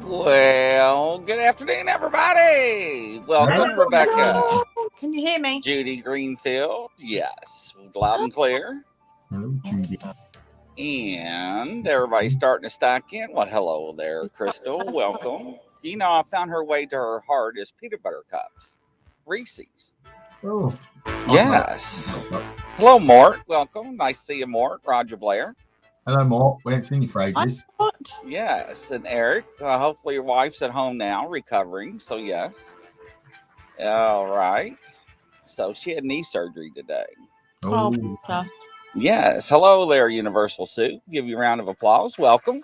Well, good afternoon, everybody. Welcome, Hello. Rebecca. Can you hear me? Judy Greenfield. Yes, loud and clear. Hello, Judy. And everybody's starting to stack in. Well, hello there, Crystal. Welcome. You know, I found her way to her heart is peanut butter cups. Reese's. Oh, Yes. Hello, Mort. Welcome. Nice to see you, Mort. Roger Blair. hello, Mark. We haven't seen you for ages. What? Yes. And Eric. Hopefully your wife's at home now, recovering. So, yes. All right. So she had knee surgery today. Oh, Oh, so. Yes. Hello there, Universal Soup. Give you a round of applause. Welcome.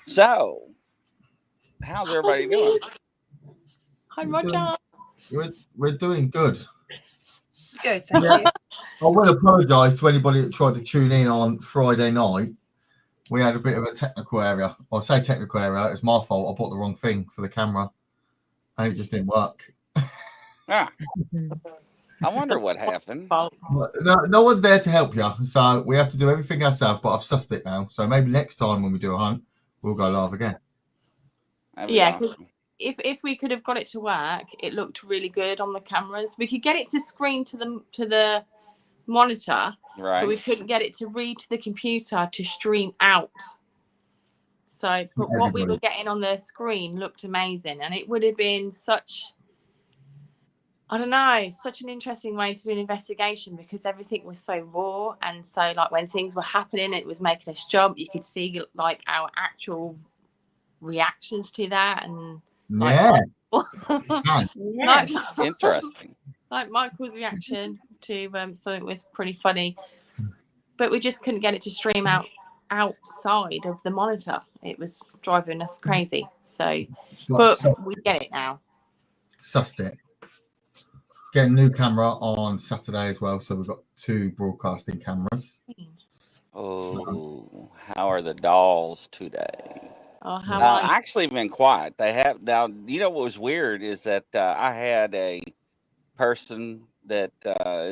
So, how's everybody doing? Hi, Roger. we're doing good. Good, thank Yeah. you. I will apologise to anybody that tried to tune in on Friday night. We had a bit of a technical area. I say technical area. It's my fault. I bought the wrong thing for the camera, and it just didn't work. Ah, I wonder what happened. No one's there to help you, so we have to do everything ourselves. But I've sussed it now, so maybe next time when we do a hunt, we'll go live again. Yeah, because if we could have got it to work, it looked really good on the cameras. We could get it to screen to the monitor, Right. but we couldn't get it to read to the computer to stream out. So, but what we were getting on the screen looked amazing, and it would have been such, I don't know, such an interesting way to do an investigation because everything was so raw, and so like when things were happening, it was making us jump. You could see like our actual reactions to that, and Yeah. Yes. Interesting. Like Michael's reaction to so it was pretty funny, but we just couldn't get it to stream outside of the monitor. It was driving us crazy. So, but we get it now. Sussed it. Get a new camera on Saturday as well, so we've got 2 broadcasting cameras. Oh, how are the dolls today? Oh, how are you? Actually been quiet. They have now. You know what was weird is that I had a person that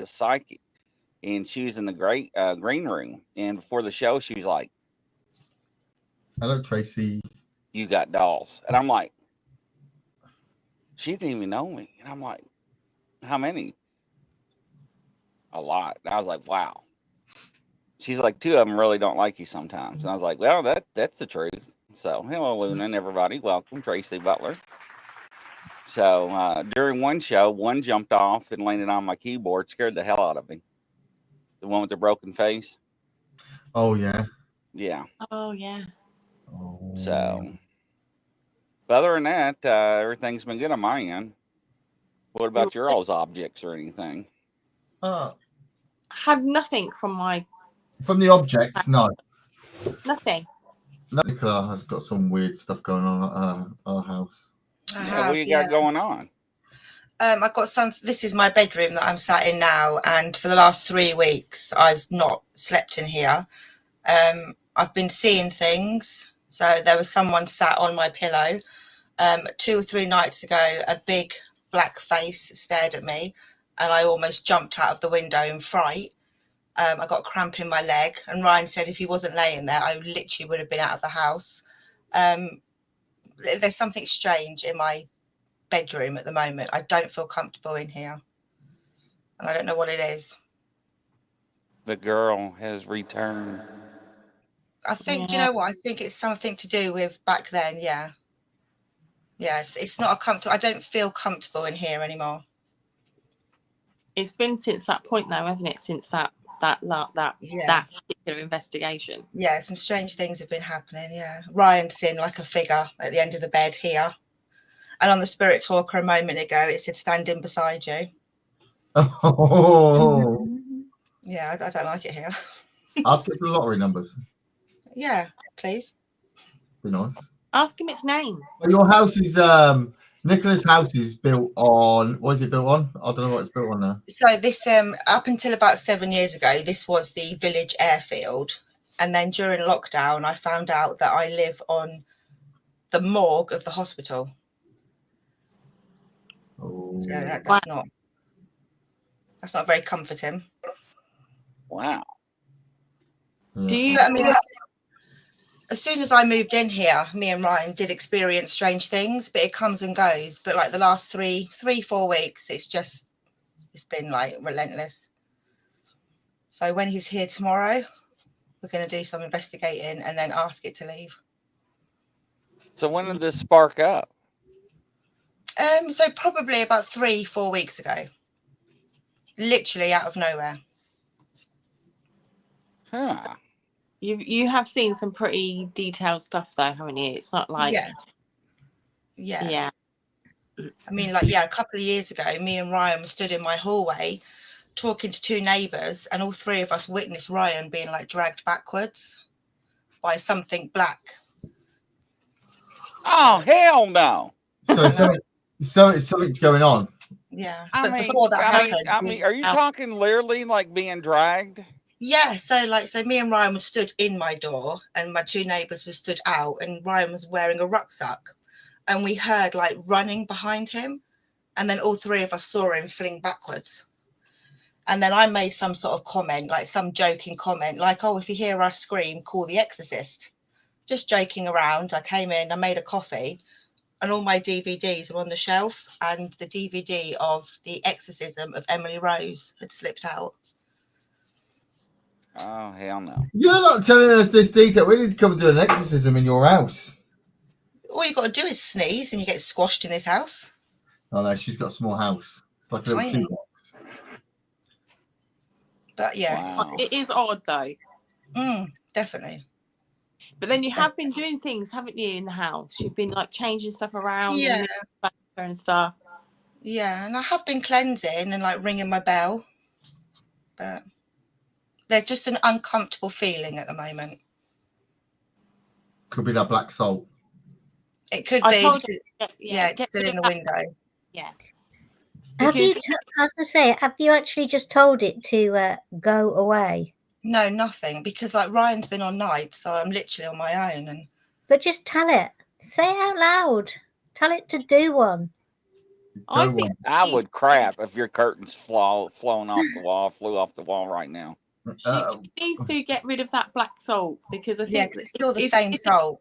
is psychic, and she was in the green room, and before the show, she was like, Hello, Tracy. "You got dolls," and I'm like, she didn't even know me, and I'm like, "How many?" A lot. And I was like, "Wow." She's like, 2 of them really don't like you sometimes, and I was like, "Well, that's the truth." So, hello, Luna, and everybody. Welcome, Tracy Butler. So, during one show, one jumped off and landed on my keyboard, scared the hell out of me. The one with the broken face. Oh, yeah. Yeah. Oh, yeah. Oh. So, but other than that, everything's been good on my end. What about your all's objects or anything? I had nothing from the objects, no. Nothing. Nicola has got some weird stuff going on at our house. What you got going on? I've got some. This is my bedroom that I'm sat in now, and for the last 3 weeks, I've not slept in here. I've been seeing things. So there was someone sat on my pillow. 2 or 3 nights ago, a big black face stared at me, and I almost jumped out of the window in fright. I got a cramp in my leg, and Ryan said if he wasn't laying there, I literally would have been out of the house. There's something strange in my bedroom at the moment. I don't feel comfortable in here, and I don't know what it is. The girl has returned. I think, you know what? I think it's something to do with back then. Yeah. Yes, it's not a comfortable. I don't feel comfortable in here anymore. It's been since that point, though, hasn't it? Since that particular investigation. Yeah, some strange things have been happening. Yeah, Ryan's seen like a figure at the end of the bed here, and on the Spirit Talker a moment ago, it said standing beside you. Oh. Yeah, I don't like it here. Ask it for the lottery numbers. Yeah, please. Be nice. Ask him its name. Well, your house is Nicola's house is built on. What is it built on? I don't know what it's built on now. So this up until about 7 years ago, this was the village airfield, and then during lockdown, I found out that I live on the morgue of the hospital. Oh. So that's not very comforting. Wow. Do you? I mean, as soon as I moved in here, me and Ryan did experience strange things, but it comes and goes. But like the last 4 weeks, it's been like relentless. So when he's here tomorrow, we're going to do some investigating and then ask it to leave. So when did this spark up? So probably about 3-4 weeks ago, literally out of nowhere. Huh. You have seen some pretty detailed stuff though, haven't you? It's not like yeah. I mean, like, a couple of years ago, me and Ryan were stood in my hallway talking to two neighbours, and all three of us witnessed Ryan being like dragged backwards by something black. Oh, hell no. So something's going on. Yeah. I But mean, before that happened, I mean, are you talking literally like being dragged? yeah, so me and Ryan were stood in my door and my two neighbours were stood out, and Ryan was wearing a rucksack, and we heard like running behind him, and then all three of us saw him fling backwards. And then I made some sort of comment, like some joking comment, like, oh, if you hear us scream, call the exorcist. Just joking around. I came in, I made a coffee, and all my DVDs are on the shelf, and the DVD of The Exorcism of Emily Rose had slipped out. Oh, hell no. You're not telling us this detail. We need to come and do an exorcism in your house. All you got to do is sneeze and you get squashed in this house. Oh no, she's got a small house. It's like a little Tiny. shoebox. But yeah, Wow. It is odd though. Definitely. But then you have been doing things, haven't you, in the house? You've been like changing stuff around Yeah. and stuff. Yeah, and I have been cleansing and like ringing my bell, but there's just an uncomfortable feeling at the moment. Could be that black salt. It could I be. told you, It's still in the window. Yeah. Have you? Because- I was going to say, have you actually just told it to go away? No, nothing, because like Ryan's been on night, so I'm literally on my own. And But just tell it. Say it out loud. Tell it to do one. I Go think on. I would crap if your curtains flew off the wall right now. she needs to get rid of that black salt, because I yeah, think 'cause it's still the if- same if- salt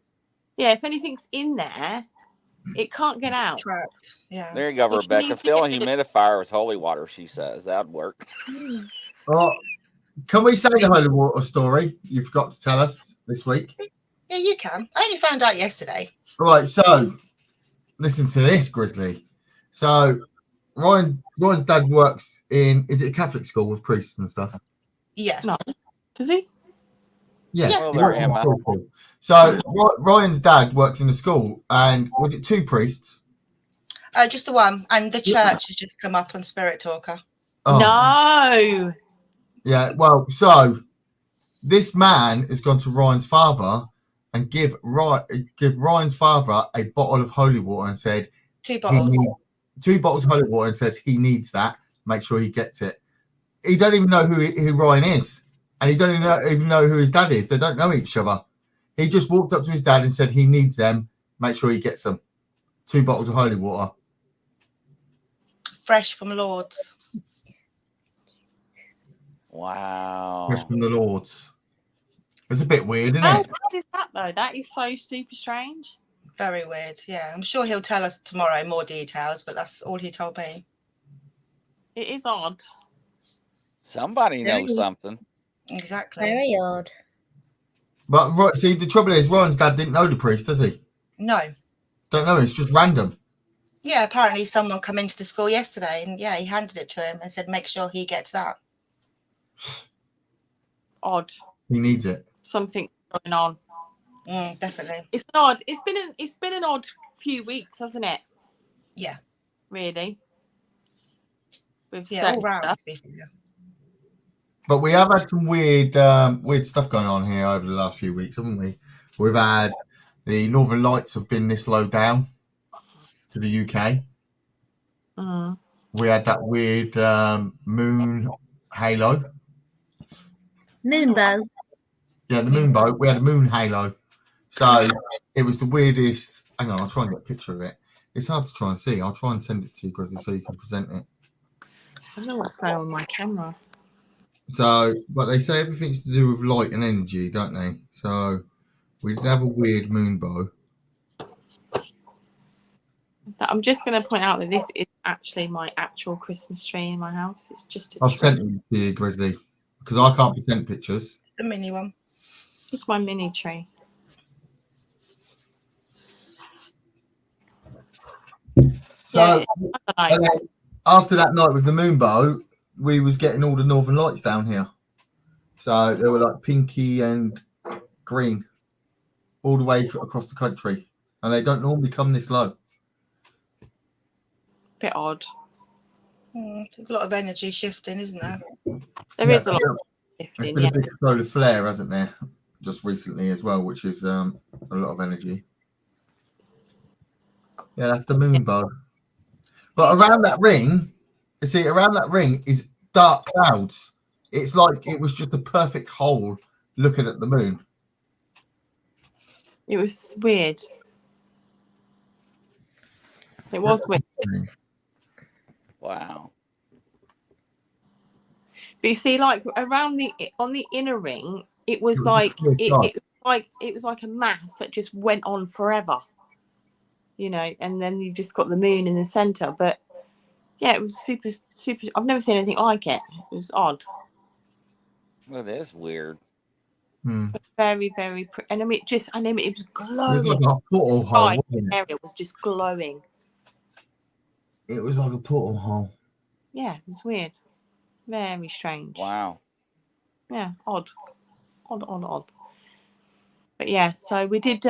Yeah, if anything's in there, it can't get out. trapped. Yeah. There you go, Well, she Rebecca. needs to Fill a get rid humidifier with holy water, she says. That'd work. Oh, can we say the holy water story you forgot to tell us this week? Yeah, you can. I only found out yesterday. Right, so listen to this, Grizzly. So Ryan's dad works in, is it a Catholic school with priests and stuff? Yeah. No. Does he? Yeah. Yeah. Well, there, Emma. So Ryan's dad works in the school, and was it 2 priests? Just the one, and the church has just come up on Spirit Talker. Oh, No. yeah. Well, so this man has gone to Ryan's father and give Ryan's father a bottle of holy water and said 2 he bottles. needs 2 bottles of holy water and says he needs that. Make sure he gets it. He don't even know who Ryan is, and he don't even know who his dad is. They don't know each other. He just walked up to his dad and said he needs them. Make sure he gets them. 2 bottles of holy water. Fresh from Lord's. Wow. Fresh from the Lords. It's a bit weird, isn't How it? bad is that though? That is so super strange. Very weird. Yeah, I'm sure he'll tell us tomorrow more details, but that's all he told me. It is odd. Somebody knows something. Exactly. Very odd. But see, the trouble is, Ryan's dad didn't know the priest, does he? No. Don't know. It's just random. Yeah, apparently someone come into the school yesterday, and yeah, he handed it to him and said, make sure he gets that. Odd. He needs it. Something going on. Definitely. It's odd. It's been an odd few weeks, hasn't it? Yeah. Really. With Yeah, certain all round. stuff. To be fair. But we have had some weird stuff going on here over the last few weeks, haven't we? We've had the Northern Lights have been this low down to the UK. Mm. We had that weird moon halo. Moonbow. Yeah, the moon boat. We had a moon halo. So it was the weirdest. Hang on, I'll try and get a picture of it. It's hard to try and see. I'll try and send it to you, Grizzly, so you can present it. I don't know what's going on with my camera. So, but they say everything's to do with light and energy, don't they? So We did have a weird moon bow. I'm just going to point out that this is actually my actual Christmas tree in my house. It's just a I've tree. sent it to you, Grizzly, because I can't be sent pictures. The mini one. Just my mini tree. So I and don't know. then after that night with the moon bow, we was getting all the northern lights down here. So they were like pinky and green all the way across the country. And they don't normally come this low. Bit odd. There's a lot of energy shifting, isn't there? There is a lot of There's shifting, been yeah. a big solar flare, hasn't there? Just recently as well, which is a lot of energy. Yeah, that's the moon bow. But around that ring, you see, around that ring is dark clouds. It's like it was just a perfect hole looking at the moon. It was weird. It was weird. Wow. But you see, like around on the inner ring, it was was like just weird it was like a mass that just went on forever. You know, and then you've just got the moon in the center. But yeah, it was super. I've never seen anything like it. It was odd. That is weird. But very, very pretty. And I mean, it was It glowing. was like a portal The hole, sky wasn't it? area was just glowing. It was like a portal hole. Yeah, it was weird. Very strange. Wow. Yeah, odd. But yeah, so we did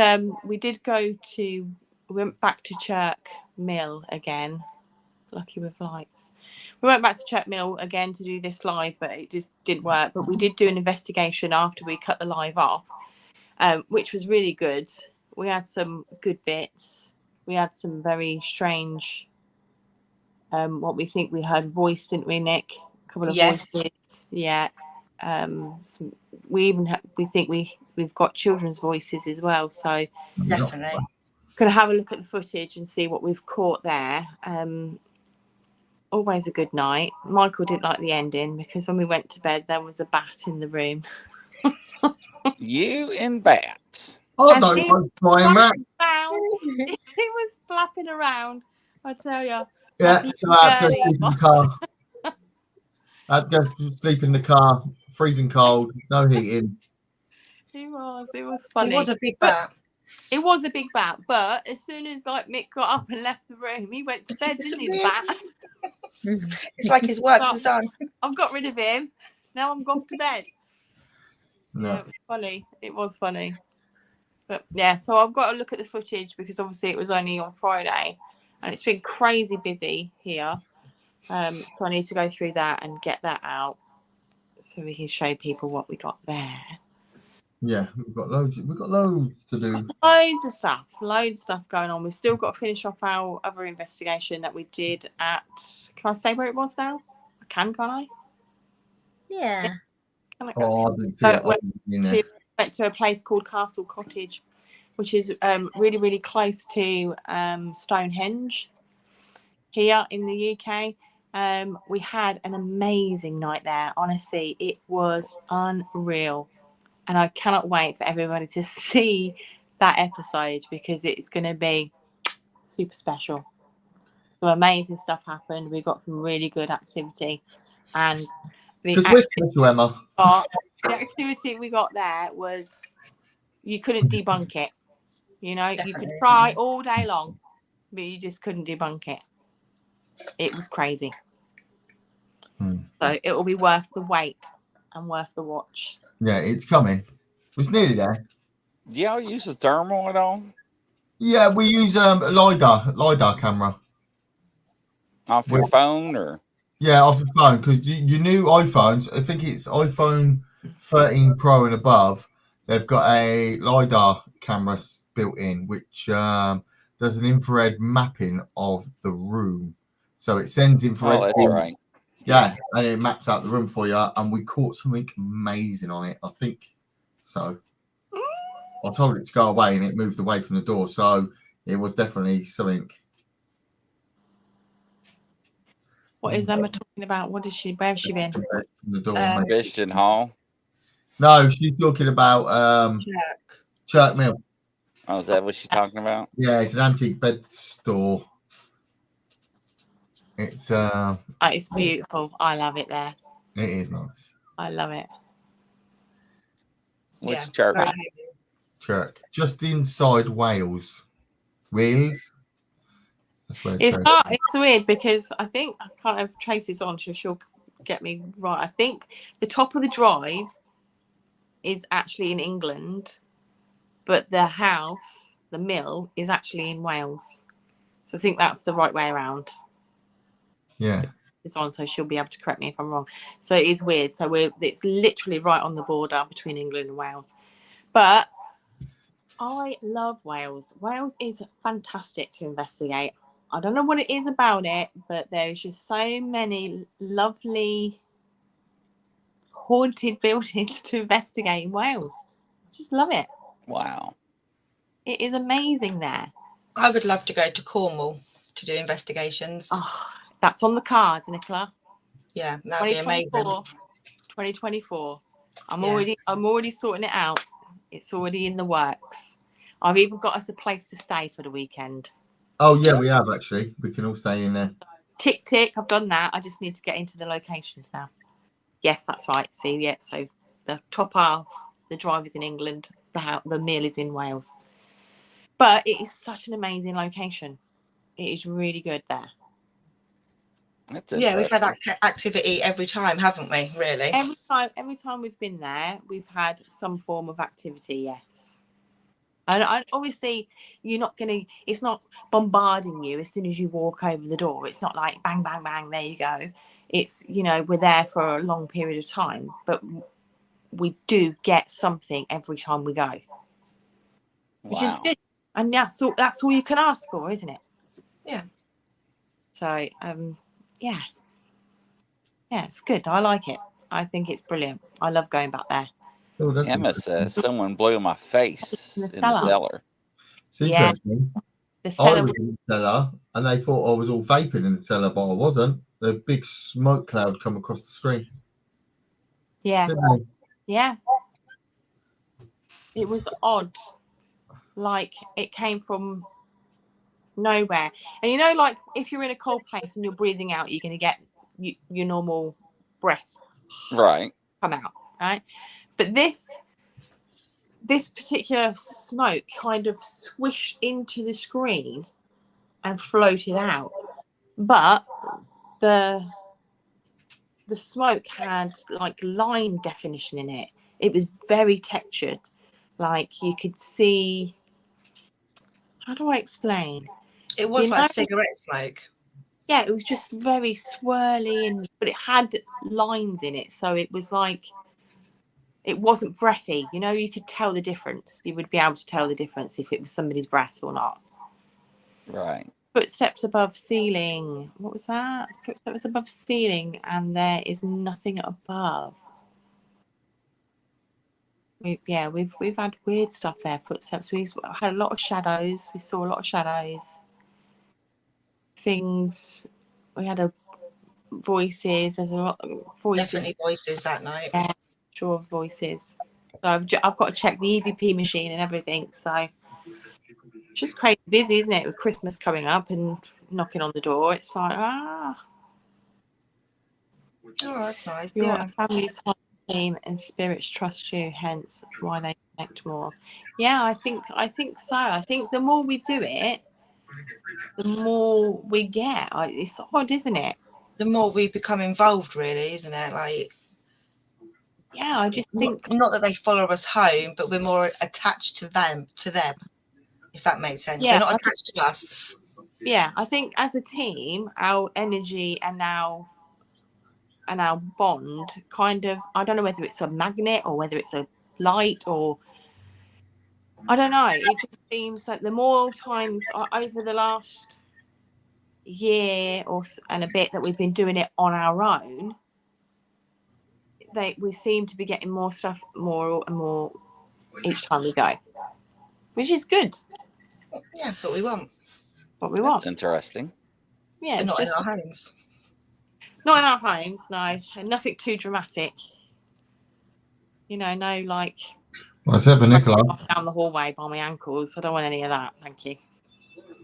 go to, we went back to Chirk Mill again. Lucky with lights. We went back to Chirk Mill again to do this live, but it just didn't work. But we did do an investigation after we cut the live off, which was really good. We had some good bits. We had some very strange, what we think we heard voice, didn't we, Nick? A couple of voices. Yeah. We think we've got children's voices as well, so Definitely. gonna have a look at the footage and see what we've caught there. Always a good night. Michael didn't like the ending because when we went to bed there was a bat in the room. You and bats. I don't like flying around. He was flapping around, I tell you. Yeah, so I had to go sleep in the car. I had to go sleep in the car, freezing cold, no heating. It was funny. It was a big bat. It was a big bat, but as soon as like Mick got up and left the room, he went to bed, didn't he? The bat. It's like his work was done. I've got rid of him. Now I'm gone to bed. No. Yeah, it was funny. It was funny. But yeah, so I've got to look at the footage because obviously it was only on Friday and it's been crazy busy here. So I need to go through that and get that out so we can show people what we got there. Yeah, we've got loads to do. Loads of stuff going on. We've still got to finish off our other investigation that we did at, can I say where it was now? I can't I? Yeah. Can I? Oh, I didn't see So it. went to a place called Castle Cottage, which is really, really close to Stonehenge here in the UK. We had an amazing night there. Honestly, it was unreal. And I cannot wait for everybody to see that episode because it's going to be super special. Some amazing stuff happened. We got some really good activity. And the activity we got there was you couldn't debunk it. You know, you could try all day long, but you just couldn't debunk it. It was crazy. So it will be worth the wait and worth the watch. Yeah, it's coming. It's nearly there. Do y'all use a thermal at all? Yeah, we use a LiDAR camera. Off your phone or? Yeah, off the phone, because your new iPhones, I think it's iPhone 13 Pro and above, they've got a LiDAR camera built in, which does an infrared mapping of the room. So it sends infrared. Oh, that's right. Yeah, and it maps out the room for you. And we caught something amazing on it, I think. So I told it to go away and it moved away from the door. So it was definitely something. What is Emma talking about? Where has she been? From the door. Christian Hall. No, she's talking about Chirk Mill. Oh, is that what she's talking about? Yeah, it's an antique bed store. It's It's beautiful. I love it there. it is nice. I love it. Which Yeah, church? very Chirk. Just inside Wales. Wales. That's where It's Chirk not. It's weird because I think I can't have Tracy's on, so she'll get me right. I think the top of the drive is actually in England, but the house, the mill, is actually in Wales. So I think that's the right way around. Yeah. It's on, so she'll be able to correct me if I'm wrong. So it is weird. So it's literally right on the border between England and Wales. But I love Wales. Wales is fantastic to investigate. I don't know what it is about it, but there's just so many lovely haunted buildings to investigate in Wales. Just love it. Wow. It is amazing there. I would love to go to Cornwall to do investigations. Oh, that's on the cards, Nicola. Yeah, that'd be amazing. 2024. I'm Yeah. already sorting it out. It's already in the works. I've even got us a place to stay for the weekend. Oh yeah, we have actually. We can all stay in there. Tick tick. I've done that. I just need to get into the locations now. Yes, that's right. See, yeah. So the top half, the drive is in England. The mill is in Wales. But it is such an amazing location. It is really good there. That's Yeah, we've had interesting. activity every time, haven't we? Really? Every time we've been there, we've had some form of activity. Yes. And obviously, it's not bombarding you as soon as you walk over the door. It's not like bang, bang, bang, there you go. It's, we're there for a long period of time, but we do get something every time we go, which is good. And that's all you can ask for, isn't it? Yeah. So, yeah, it's good. I like it. I think it's brilliant. I love going back there. Oh, that's Emma says someone blew my face In in the the cellar. cellar. It's interesting. The I cellar. was in the cellar and they thought I was all vaping in the cellar, but I wasn't. The big smoke cloud come across the screen. Yeah. Didn't they? Yeah. It was odd. Like it came from nowhere. And like if you're in a cold place and you're breathing out, you're going to get your normal breath Right. come out, right? But this particular smoke kind of swished into the screen and floated out. But the smoke had like line definition in it. It was very textured. Like you could see, how do I explain? It was like cigarette smoke. Yeah, it was just very swirly, but it had lines in it. So it was like, it wasn't breathy. You could tell the difference. You would be able to tell the difference if it was somebody's breath or not. Right. Footsteps above ceiling. What was that? Footsteps above ceiling, and there is nothing above. We've had weird stuff there. Footsteps. We've had a lot of shadows. We saw a lot of shadows. Things. We had voices. There's a lot of voices. Definitely voices that night. Yeah, sure, voices. So I've got to check the EVP machine and everything. So just crazy busy, isn't it? With Christmas coming up and knocking on the door, it's like Oh, that's nice. Your Yeah. family team and spirits trust you, hence why they connect more. Yeah, I think so. I think the more we do it, the more we get. It's odd, isn't it? The more we become involved, really, isn't it? Like, yeah, I just think not that they follow us home, but we're more attached to them, if that makes sense. Yeah, they're not attached to us. Yeah, I think as a team, our energy and our bond kind of, I don't know whether it's a magnet or whether it's a light or I don't know. It just seems like the more times over the last year and a bit that we've been doing it on our own, we seem to be getting more stuff more and more each time we go, which is good. Yeah, that's what we want. That's interesting. Yeah, but it's not just in our homes. Not in our homes, no, and nothing too dramatic. No like Well, except for Nicola. Off down the hallway by my ankles. I don't want any of that. Thank you.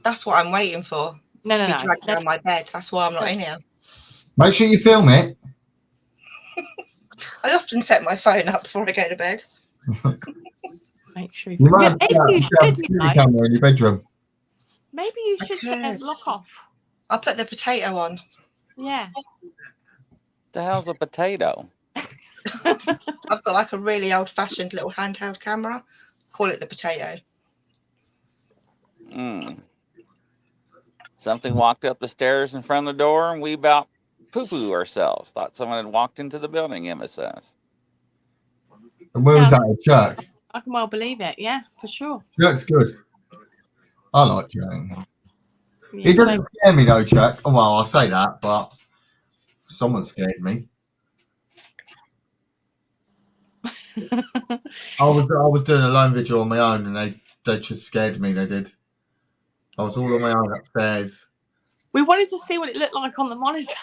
That's what I'm waiting for. No, to no, be no. dragged down my bed. That's why I'm not in here. Make sure you film it. I often set my phone up before I go to bed. Make sure You might have maybe you should, a security camera in your bedroom. Maybe you should set a block off. I'll put the potato on. Yeah. The hell's a potato? I've got like a really old-fashioned little handheld camera. Call it the potato. Something walked up the stairs in front of the door, and we about poo-poo ourselves. Thought someone had walked into the building, Emma says. And where was that? Chuck? I can well believe it. Yeah, for sure. Chuck's good. I like Chuck. Yeah, He doesn't scare me though, Chuck. Oh, well, I'll say that, but someone scared me. I was doing a lone vigil on my own, and they just scared me. They did. I was all on my own upstairs. We wanted to see what it looked like on the monitor.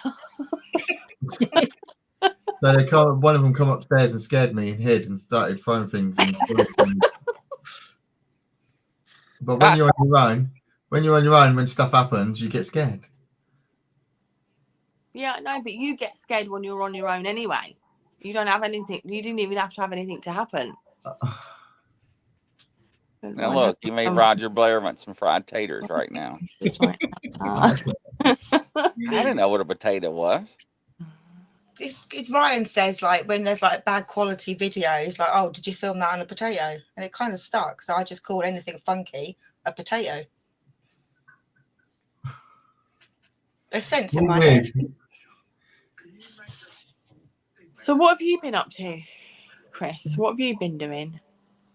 So one of them come upstairs and scared me and hid and started throwing things. But when you're on your own, when stuff happens, you get scared. Yeah, no, but you get scared when you're on your own anyway. You don't have anything. You didn't even have to have anything to happen. Now look, you made Roger Blair want some fried taters right now. That's right. I didn't know what a potato was. Ryan says, like, when there's like bad quality videos, like, oh, did you film that on a potato? And it kind of stuck. So I just called anything funky a potato. There's sense in my head. So what have you been up to, Chris? What have you been doing?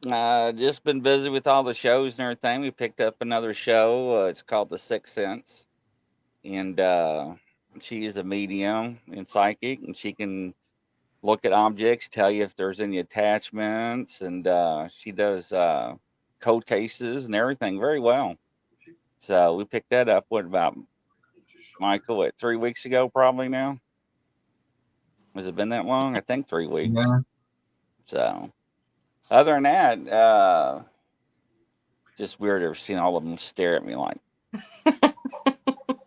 Just been busy with all the shows and everything. We picked up another show. It's called The Sixth Sense. And she is a medium and psychic, and she can look at objects, tell you if there's any attachments, and she does code cases and everything very well. So we picked that up, about, Michael, 3 weeks ago probably now? Has it been that long? I think 3 weeks. Yeah. So other than that, just weird ever seeing all of them stare at me like.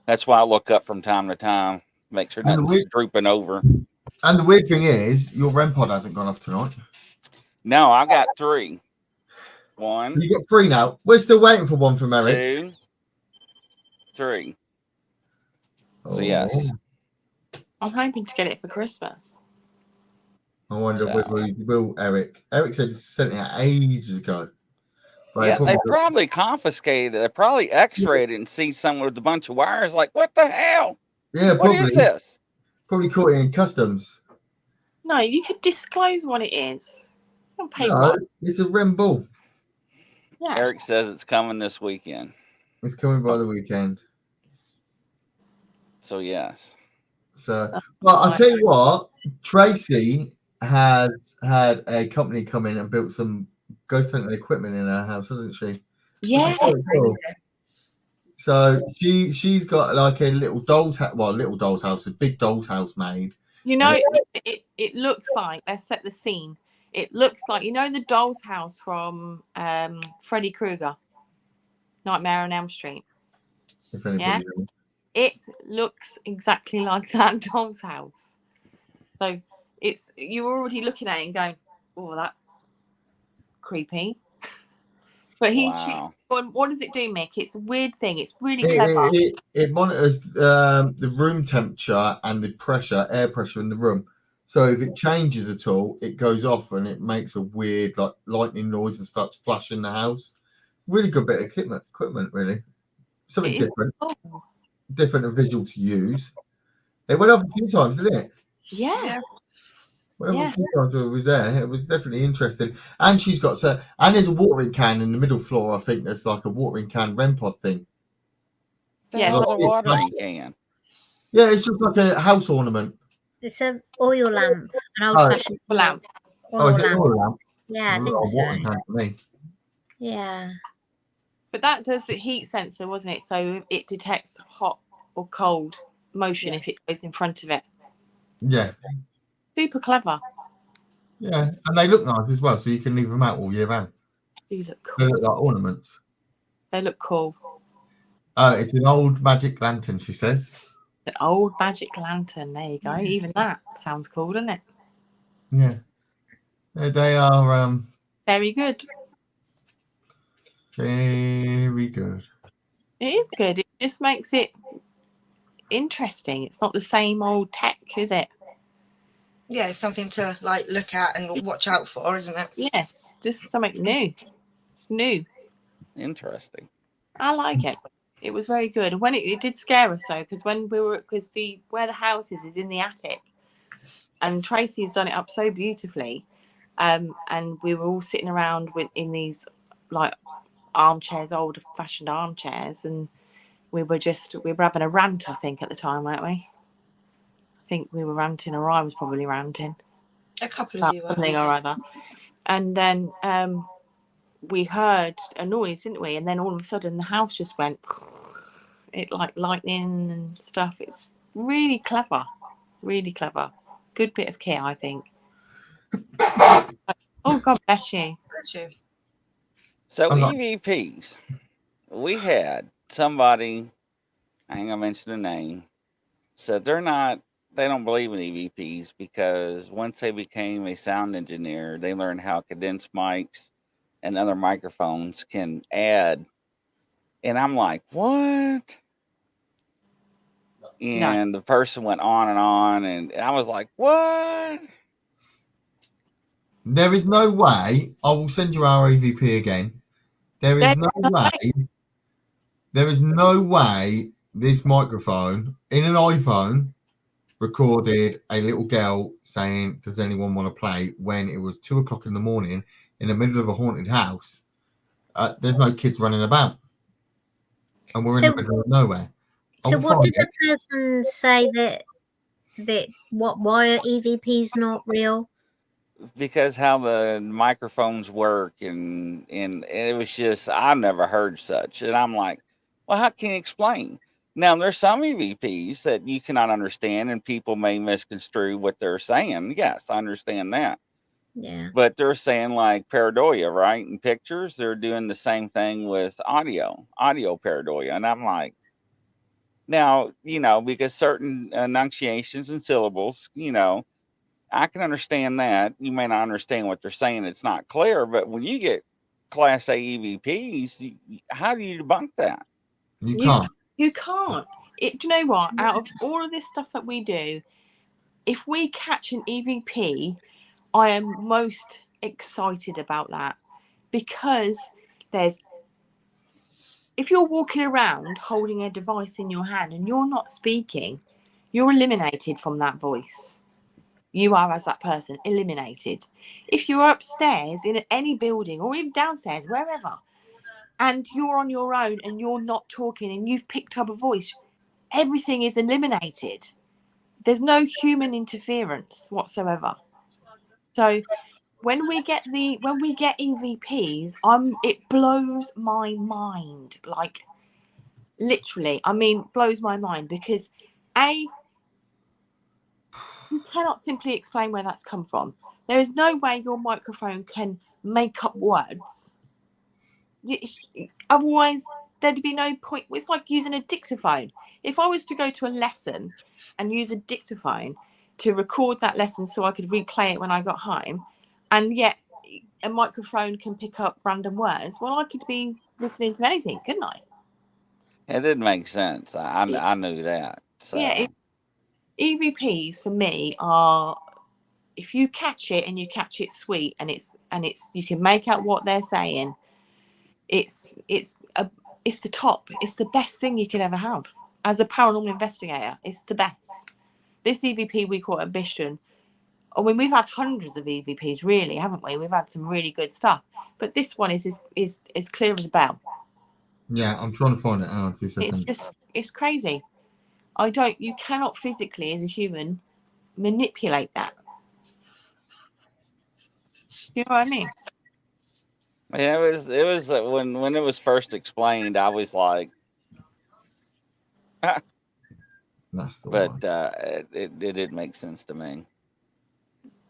That's why I look up from time to time, make sure nothing's drooping over. And the weird thing is, your REM pod hasn't gone off tonight. No, I got 3. 1. You got 3 now. We're still waiting for one from Eric. 2, 3. So yes. I'm hoping to get it for Christmas. I wonder whether he will, Eric. Eric said he sent it ages ago. Yeah, they probably confiscated it. They probably x-rayed it and see someone with a bunch of wires like, what the hell? Yeah, what is this? Probably caught it in customs. No, you could disclose what it is. Don't pay it's a REM ball. Yeah. Eric says it's coming this weekend. It's coming by the weekend. So, yes. So, well, I'll tell you what, Tracy has had a company come in and built some ghost hunting equipment in her house, hasn't she? Yeah. Cool. So she's got like a little doll's house, a big doll's house made. You know, it looks like, let's set the scene. It looks like, you know, the doll's house from Freddy Krueger, Nightmare on Elm Street. Yeah. It looks exactly like that doll's house. So you're already looking at it and going, oh, that's creepy. But what does it do, Mick? It's a weird thing. It's really clever. It monitors the room temperature and the air pressure in the room. So if it changes at all, it goes off and it makes a weird like lightning noise and starts flashing the house. Really good bit of equipment, really. Something different. Different and visual to use. It went off a few times, didn't it? Yeah. A few times it was there. It was definitely interesting. And she's got and there's a watering can in the middle floor. I think there's like a watering can REM pod thing. Yeah, it's a watering can. Yeah, it's just like a house ornament. It's an oil lamp, an old-fashioned lamp. Is it an oil lamp? Yeah, I think so. Watering can for me. Yeah. But that does the heat sensor, wasn't it? So it detects hot or cold motion if it goes in front of it. Yeah. Super clever. Yeah, and they look nice as well, so you can leave them out all year round. They do look They cool. look like ornaments. They look cool. It's an old magic lantern, she says. The old magic lantern. There you go. Even that sounds cool, doesn't it? Yeah. They are Very good. very good. It is good. It just makes it interesting. It's not the same old tech, is it? Yeah, it's something to like look at and watch out for, isn't it? Yes, just something new. It's new. Interesting. I like it. It was very good. When it did scare us though, because when we were where the house is in the attic, and Tracy's done it up so beautifully, and we were all sitting around in these like armchairs, old-fashioned armchairs, and we were having a rant, I think, at the time, weren't we? I think we were ranting, or I was probably ranting. A couple of you were. Something or other. And then we heard a noise, didn't we? And then all of a sudden the house just went, it like lightning and stuff. It's really clever. Really clever. Good bit of kit, I think. Oh, God bless you. Bless you. So EVPs, we had somebody, I ain't gonna mention the name, said they don't believe in EVPs because once they became a sound engineer, they learned how condensed mics and other microphones can add. And I'm like, what? And the person went on, and I was like, what? There is no way. I will send you our EVP again. There is no way this microphone in an iPhone recorded a little girl saying, "Does anyone want to play?" when it was 2:00 in the morning in the middle of a haunted house. There's no kids running about, and we're in the middle of nowhere. So what did the person say that why are EVPs not real? Because how the microphones work, and it was just, I never heard such. And I'm like, well, how can you explain? Now, there's some EVPs that you cannot understand, and people may misconstrue what they're saying. Yes, I understand that. Yeah. But they're saying like pareidolia, right? In pictures, they're doing the same thing with audio pareidolia. And I'm like, now, because certain enunciations and syllables, I can understand that. You may not understand what they're saying. It's not clear. But when you get Class A EVPs, how do you debunk that? You can't. You can't. Do you know what? Out of all of this stuff that we do, if we catch an EVP, I am most excited about that, because if you're walking around holding a device in your hand and you're not speaking, you're eliminated from that voice. You are, as that person, eliminated. If you're upstairs in any building or even downstairs, wherever, and you're on your own and you're not talking and you've picked up a voice, everything is eliminated. There's no human interference whatsoever. So when we get EVPs, it blows my mind. Like, literally, blows my mind, because you cannot simply explain where that's come from. There is no way your microphone can make up words. Otherwise, there'd be no point. It's like using a dictaphone. If I was to go to a lesson and use a dictaphone to record that lesson so I could replay it when I got home, and yet a microphone can pick up random words, well, I could be listening to anything, couldn't I? It didn't make sense. I knew that. So. Yeah, EVPs for me are, if you catch it and you catch it sweet, and it's you can make out what they're saying, it's the top. It's the best thing you could ever have as a paranormal investigator. It's the best. This EVP we caught at Bishton, we've had hundreds of EVPs, really, haven't we? We've had some really good stuff, but this one is as clear as a bell. Yeah, I'm trying to find it out. It's crazy. You cannot physically, as a human, manipulate that. You know what I mean? Yeah, it was when it was first explained, I was like, that's the one. But it did make sense to me.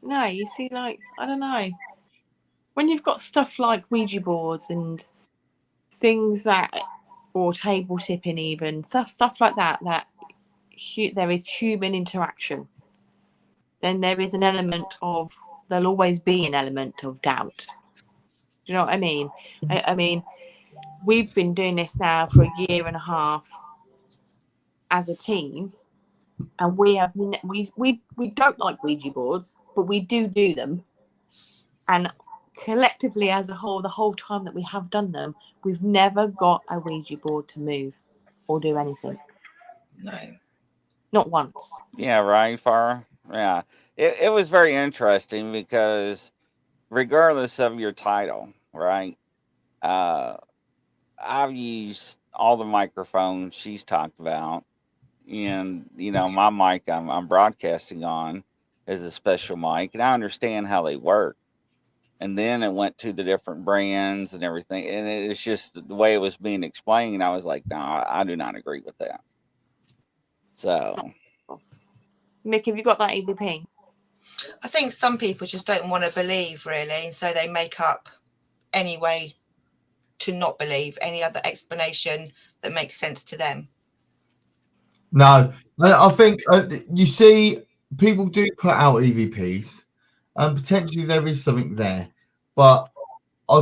No, you see, like, I don't know. When you've got stuff like Ouija boards and things that, or table tipping even, stuff like that, there is human interaction, then there is an element of, there'll always be an element of doubt. Do you know what I mean? I mean, we've been doing this now for a year and a half as a team, and we don't like Ouija boards, but we do them. And collectively as a whole, the whole time that we have done them, we've never got a Ouija board to move or do anything. No. Not once. Yeah, right, Farah. Yeah. It was very interesting because regardless of your title, right? I've used all the microphones she's talked about, and my mic I'm broadcasting on is a special mic, and I understand how they work. And then it went to the different brands and everything, and it's just the way it was being explained. I was like, no, I do not agree with that. So, Mick, have you got that EVP? I think some people just don't want to believe, really, and so they make up any way to not believe, any other explanation that makes sense to them. No, I think you see people do put out EVPs, and potentially there is something there, but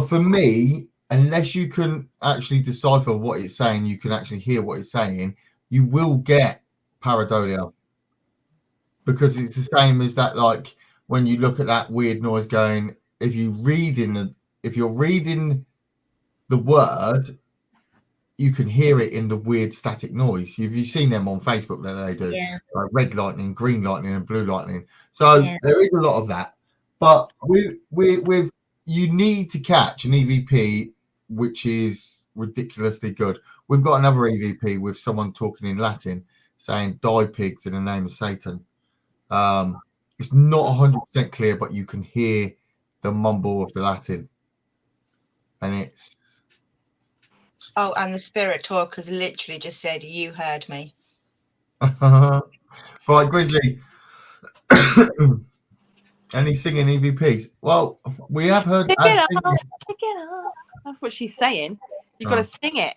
for me, unless you can actually decipher what it's saying, you can actually hear what it's saying, you will get pareidolia, because it's the same as that, like when you look at that weird noise going, if you're reading the word, you can hear it in the weird static noise. You've seen them on Facebook that they do, like red lightning, green lightning, and blue lightning. So there is a lot of that, but with you need to catch an EVP which is ridiculously good. We've got another EVP with someone talking in Latin saying "Die pigs in the name of Satan." It's not 100% clear, but you can hear the mumble of the Latin, and it's. Oh, and the spirit talk has literally just said, "You heard me." Right, Grizzly. Any singing EVPs? Well, we have heard. Check it off. That's what she's saying. You've got to sing it.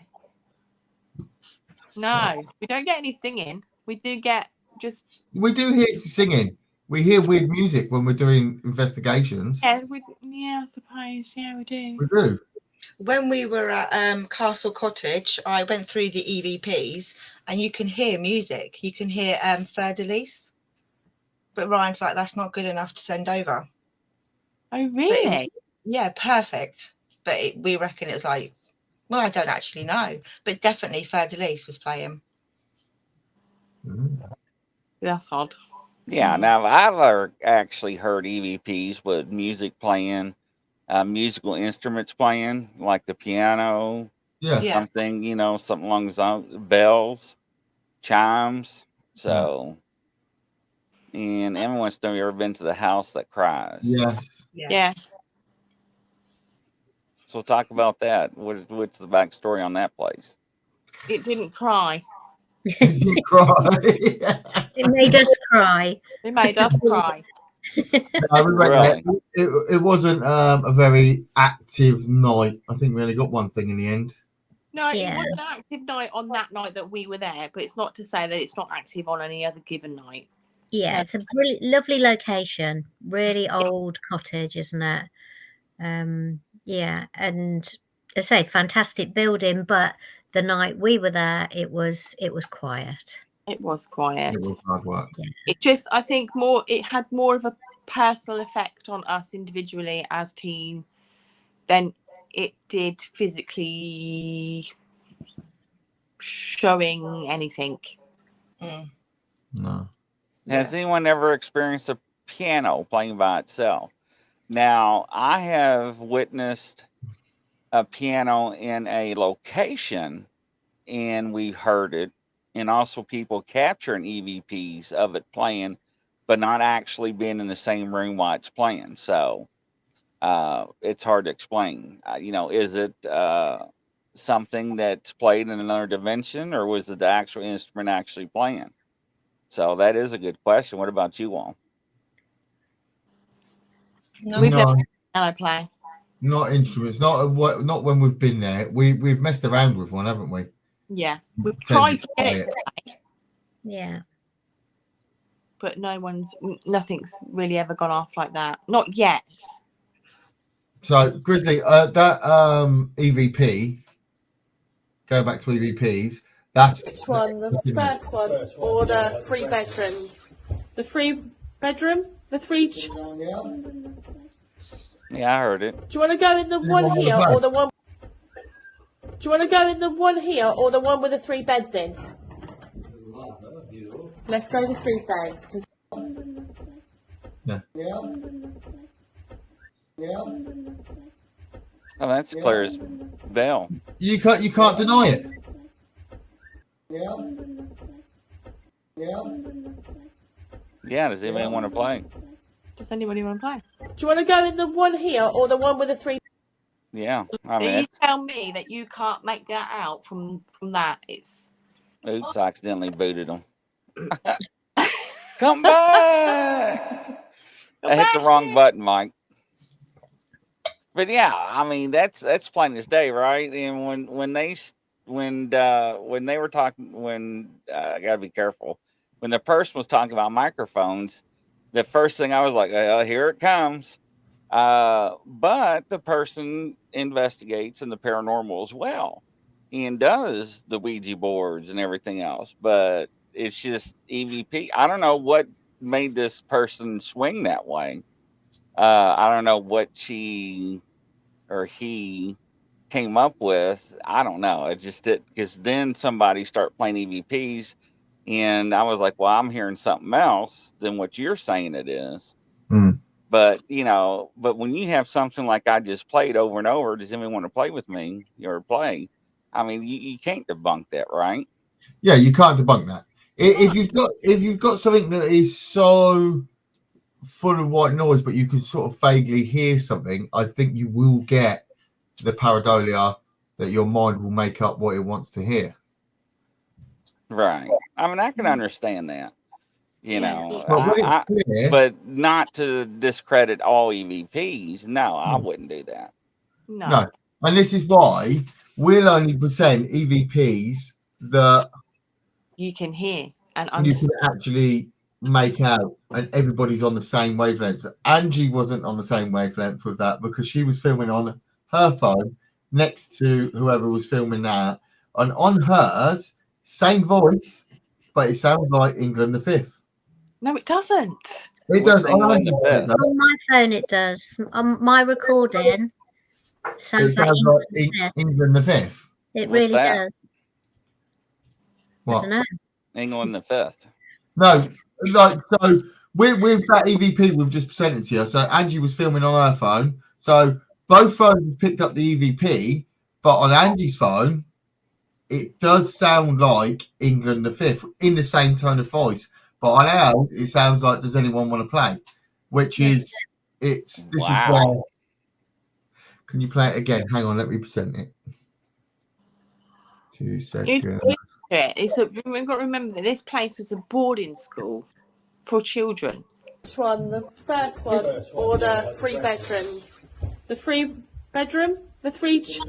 No, we don't get any singing. We do get just. We do hear singing. We hear weird music when we're doing investigations. Yeah, I suppose. Yeah, we do. We do. When we were at Castle Cottage, I went through the EVPs, and you can hear music. You can hear Fleur de Lis. But Ryan's like, that's not good enough to send over. Oh, really? Yeah, perfect. But we reckon it was like, well, I don't actually know. But definitely Fleur de Lis was playing. That's odd. Yeah, now I've actually heard EVPs with music playing, musical instruments playing, like the piano, something, something along those lines, bells, chimes. So, and everyone wants to know, you ever been to the house that cries? Yes. So talk about that. What's the backstory on that place? It didn't cry. It didn't cry. It made us cry. It made us cry. Really? It wasn't a very active night. I think we only got one thing in the end. No, it was an active night on that night that we were there, but it's not to say that it's not active on any other given night. Yeah, it's a really lovely location. Really old cottage, isn't it? Yeah, and I say fantastic building, but the night we were there, it was quiet. It was quiet. It was hard work. Yeah. It just, I think, it had more of a personal effect on us individually as team than it did physically showing anything. No. Has anyone ever experienced a piano playing by itself? Now, I have witnessed a piano in a location, and we heard it, and also people capturing EVPs of it playing, but not actually being in the same room while it's playing. So it's hard to explain. Is it something that's played in another dimension, or was it the actual instrument actually playing? So that is a good question. What about you all? No. We've No. never had a piano play. Not instruments. Not when we've been there. We've messed around with one, haven't we? Yeah, we've Tended tried to get play it today, Yeah. but nothing's really ever gone off like that. Not yet. So Grizzly, that EVP. Going back to EVPs. That's Which one? The first one or the 3 bedrooms? The 3 bedroom? The 3. Do Yeah, I heard it. you want to go in the one here or the one? Do you want to go in the one here or the one with the 3 beds in? Let's go the 3 beds. Oh, that's clear as bell. You can't deny it. Yeah, does anybody want to play? Does anybody want to play? Do you want to go in the one here or the one with the 3? Yeah, I mean, You tell me that you can't make that out from that. It's oops, I accidentally booted them. Come back! I hit the wrong button, Mike. But yeah, I mean that's plain as day, right? And when they were talking, I gotta be careful. When the person was talking about microphones, the first thing I was like, here it comes. But the person investigates in the paranormal as well and does the Ouija boards and everything else. But it's just EVP. I don't know what made this person swing that way. I don't know what she or he came up with. I don't know. It just did, because then somebody started playing EVPs and I was like, well, I'm hearing something else than what you're saying it is. But, but when you have something like I just played over and over, does anyone want to play with me or play? I mean, you can't debunk that, right? Yeah, you can't debunk that. If you've got something that is so full of white noise, but you can sort of vaguely hear something, I think you will get the pareidolia that your mind will make up what it wants to hear. Right. I mean, I can understand that. But but not to discredit all EVPs. No, I wouldn't do that. No. And this is why we'll only present EVPs that you can hear and you understand. can actually make out, and everybody's on the same wavelength. Angie wasn't on the same wavelength with that because she was filming on her phone next to whoever was filming that, and on hers, same voice, but it sounds like England the Fifth. No, it doesn't. It does. On my phone, it does. On my recording, sounds like England the Fifth. It really does. What? I don't know. England the Fifth. No, like, so with that EVP we've just presented to you. So Angie was filming on her phone. So both phones picked up the EVP, but on Angie's phone, it does sound like England the Fifth in the same tone of voice. But on ours, it sounds like Does Anyone Want to Play? Which is, this is why. Can you play it again? Hang on, let me present it. 2 seconds. We've got to remember this place was a boarding school for children. Which one? The first one or the 3 bedrooms? The 3 bedroom? The 3.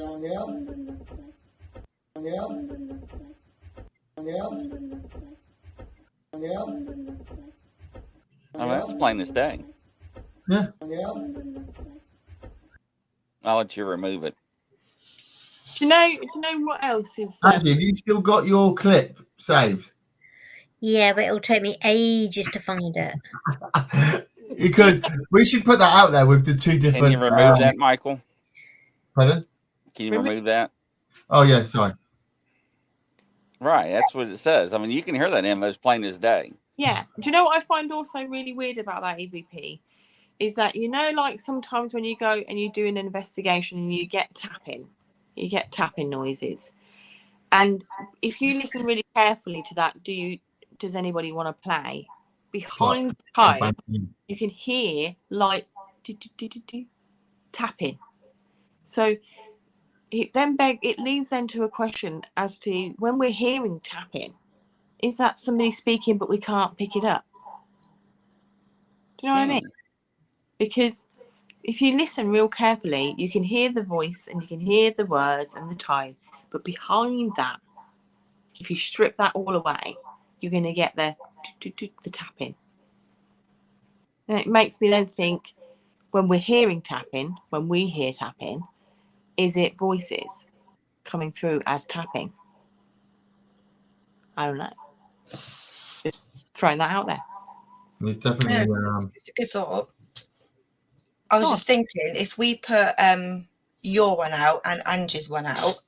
Oh, that's plain as day. Yeah. I'll let you remove it. Do you know what else is? Angie, have you still got your clip saved? Yeah, but it'll take me ages to find it. Because we should put that out there with the 2 different. Can you remove that, Michael? Pardon? Can you remove that? Oh, yeah, sorry. Right, that's what it says. I mean, you can hear that in as plain as day. Yeah. Do you know what I find also really weird about that EVP? Is that, like sometimes when you go and you do an investigation and you get tapping noises. And if you listen really carefully to that, does anybody want to play? Behind the phone, you can hear like tapping. So it leads then to a question as to when we're hearing tapping, is that somebody speaking but we can't pick it up? Do you know what I mean? Because if you listen real carefully, you can hear the voice and you can hear the words and the tone. But behind that, if you strip that all away, you're going to get the tapping. And it makes me then think, when we're hearing tapping, when we hear tapping, is it voices coming through as tapping? I don't know. Just throwing that out there. It's definitely It's a good thought. I was just thinking, if we put your one out and Angie's one out,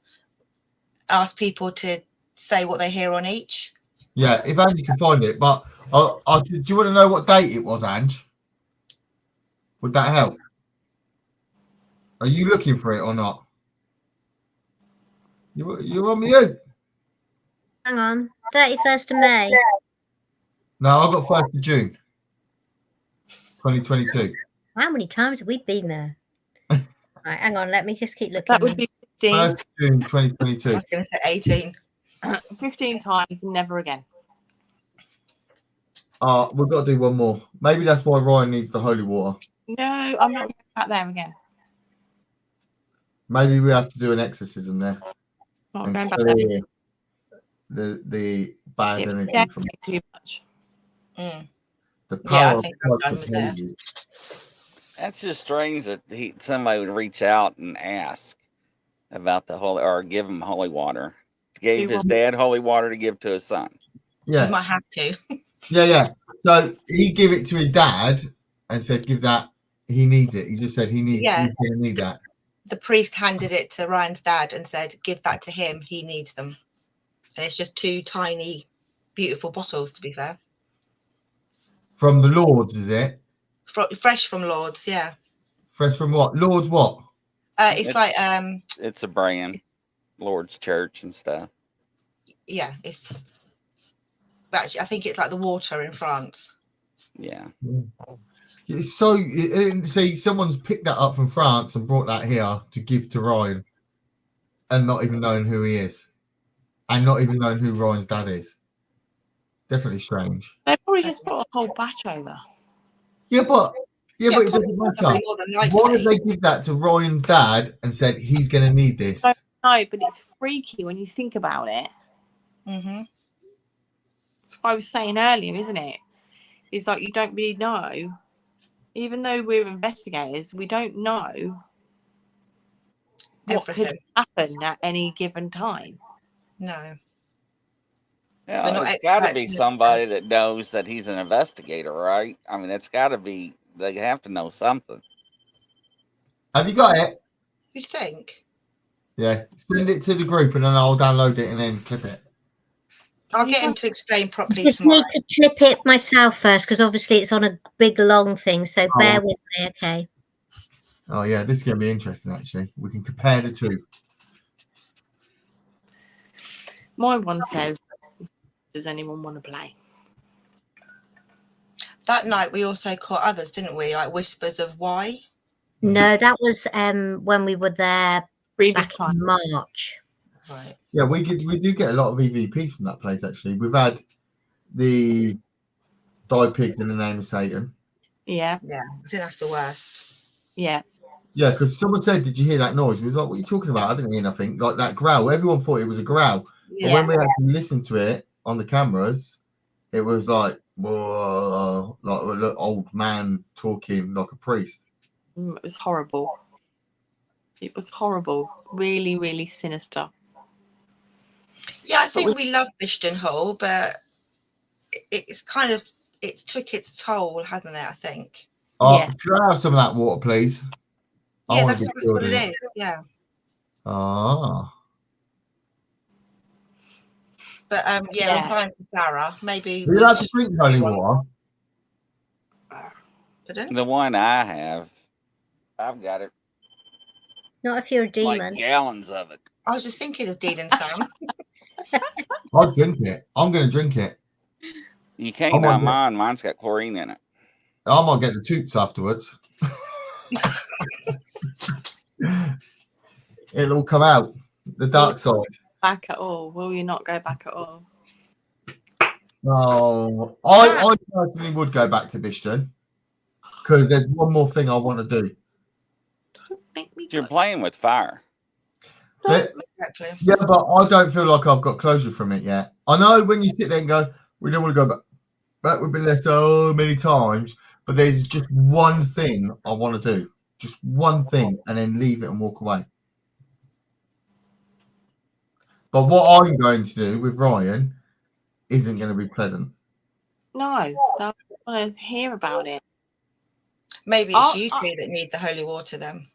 ask people to say what they hear on each. Yeah, if Angie can find it. But do you want to know what date it was, Ange? Would that help? Are you looking for it or not? You're on mute. Hang on. 31st of May. No, I've got 1st of June, 2022. How many times have we been there? Right, hang on. Let me just keep looking. That would be 15. 1st of June, 2022. I was going to say 18. 15 times and never again. We've got to do one more. Maybe that's why Ryan needs the holy water. No, I'm not going back there again. Maybe we have to do an exorcism there. Not and going back there. clear the bad energy from too much. the power I think I'm done with that. of That's just strange that somebody would reach out and ask about the holy, or give him holy water. Gave his dad holy water to give to his son. Yeah. You might have to. Yeah. So he gave it to his dad and said, "Give that. He needs it." He just said he needs. Yeah. He's going to need that. The priest handed it to Ryan's dad and said, "Give that to him. He needs them." And it's just 2 tiny, beautiful bottles, to be fair. From the Lords, is it? Fresh from Lords, yeah. Fresh from what? Lords what? It's like It's a brand, Lord's Church and stuff. Yeah, it's. But actually, I think it's like the water in France. Yeah. It's so. See, someone's picked that up from France and brought that here to give to Ryan, and not even knowing who he is, and not even knowing who Ryan's dad is. Definitely strange. They probably just brought a whole batch over. Yeah, but it doesn't matter. More than likely. Why did they give that to Ryan's dad and said he's going to need this? No, but it's freaky when you think about it. Mm-hmm. That's what I was saying earlier, isn't it? It's like you don't really know. Even though we're investigators, we don't know what could happen at any given time. No. Yeah, it's got to be somebody that knows that he's an investigator, right? I mean, it's got to be. They have to know something. Have you got it? You'd think. Yeah. Send it to the group and then I'll download it and then clip it. I'll get him to explain properly I just tomorrow. need to clip it myself first because obviously it's on a big long thing. So bear with me, okay? Oh yeah, this is going to be interesting. Actually, we can compare the two. My one says, "Does anyone want to play?" That night we also caught others, didn't we? Like whispers of why. No, that was when we were there Previous back in March. Right. Yeah, we do get a lot of EVPs from that place. Actually, we've had the died pigs in the name of Satan. Yeah. Yeah, I think that's the worst. Yeah. Yeah, because someone said, "Did you hear that noise?" We was like, "What are you talking about?" I didn't hear nothing. Like that growl. Everyone thought it was a growl. Yeah. But when we actually listened to it on the cameras, it was like, whoa, like an old man talking like a priest. It was horrible. It was horrible. Really, really sinister. Yeah, I think we love Bishton Hall, but it's kind of took its toll, hasn't it? I think. Yeah. Can I have some of that water, please? Yeah, that's what it is. Yeah. Ah. But yeah, replying to Sarah, maybe. Are you allowed to drink holy water? Pardon? The one I have, I've got it. Not if you're a demon. Like gallons of it. I was just thinking of Dean and Sam. I'll drink it. I'm going to drink it. You can't have mine. Mine's got chlorine in it. I might get the toots afterwards. It'll all come out. The dark side. Back at all? Will you not go back at all? Oh, I personally would go back to Bishton because there's one more thing I want to do. make me You're go. playing with fire. Exactly. Yeah, but I don't feel like I've got closure from it yet. I know when you sit there and go, we don't want to go back. We've been there so many times, but there's just one thing I want to do. Just one thing, and then leave it and walk away. But what I'm going to do with Ryan isn't going to be pleasant. No, I don't want to hear about it. Maybe it's you two that need the holy water then.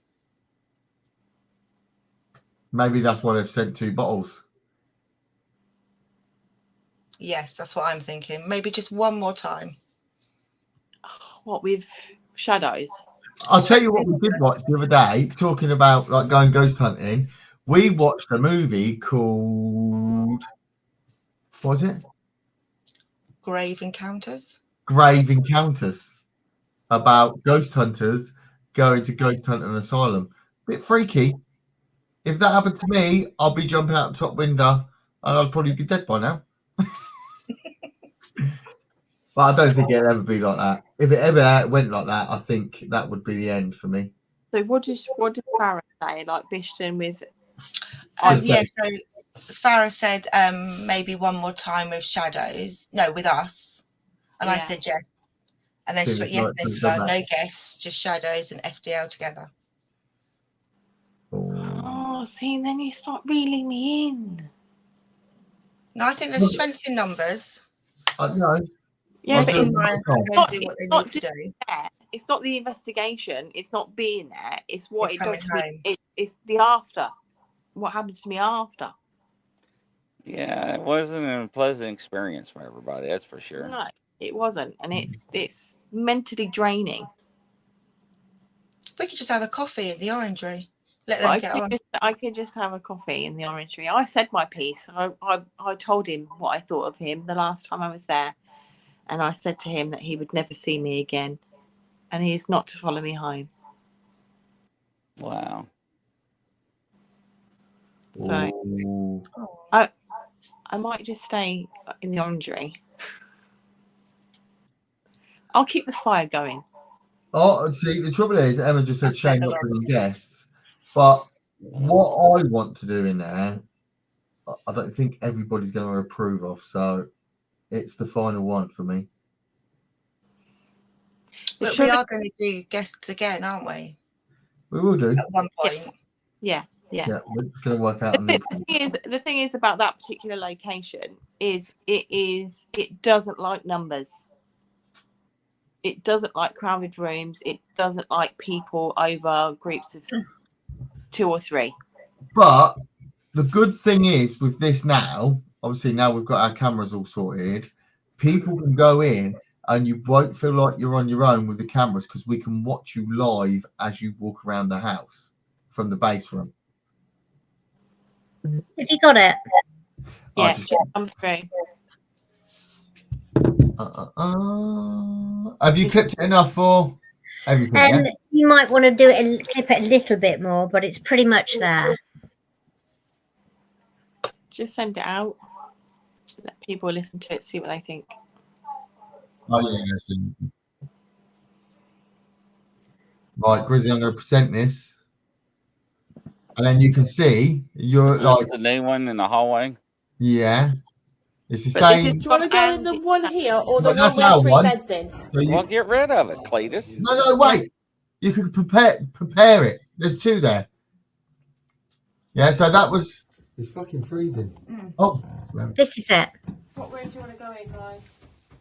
Maybe that's why they've sent 2 bottles. Yes, that's what I'm thinking. Maybe just one more time. What with shadows? I'll tell you what we did watch the other day, talking about like going ghost hunting. We watched a movie called, what was it? Grave Encounters. Grave Encounters, about ghost hunters going to ghost hunt an asylum. Bit freaky. If that happened to me, I'll be jumping out the top window and I'd probably be dead by now. But I don't think it'll ever be like that. If it ever went like that, I think that would be the end for me. So what does Farah say? Like Bishton with? Yeah. So Farah said maybe one more time with shadows. No, with us. And I said yes. And then she went yes. Then she went, no guests, just shadows and FDL together. Oh, see, and then you start reeling me in. No, I think there's strength in numbers. No. Yeah, but it's not the investigation. It's not being there. It's what it does. It's the after. What happened to me after? Yeah, it wasn't a pleasant experience for everybody. That's for sure. No, it wasn't, and it's mentally draining. We could just have a coffee at the Orangery. Let them get on. I could just have a coffee in the Orangery. I said my piece. I told him what I thought of him the last time I was there. And I said to him that he would never see me again. And he is not to follow me home. Wow. So I might just stay in the Orangery. I'll keep the fire going. Oh, see, the trouble is, Emma just said shame not bringing guests. But what I want to do in there, I don't think everybody's going to approve of. So it's the final one for me. But we are going to do guests again, aren't we? We will do. At one point. Yeah. Yeah, we're just going to work out. The thing is about that particular location is it doesn't like numbers. It doesn't like crowded rooms. It doesn't like people over groups of 2 or 3. But the good thing is with this now, obviously now we've got our cameras all sorted, people can go in and you won't feel like you're on your own with the cameras because we can watch you live as you walk around the house from the base room. Have you got it? Yeah, I'm through. Have you clipped it enough for everything? You might want to do it, clip it a little bit more, but it's pretty much there. Just send it out. Let people listen to it, see what they think. Oh, yeah. Right, Grizzly, I'm going to present this. And then you can see you're like the new one in the hallway. Yeah, it's the same. Do you want to go in the one here or the that's one our with 3 one. beds in? So Well, get rid of it, Cletus. No, wait. You can prepare it. There's 2 there. Yeah, so that was. It's fucking freezing. Oh, this is it. What room do you want to go in, guys?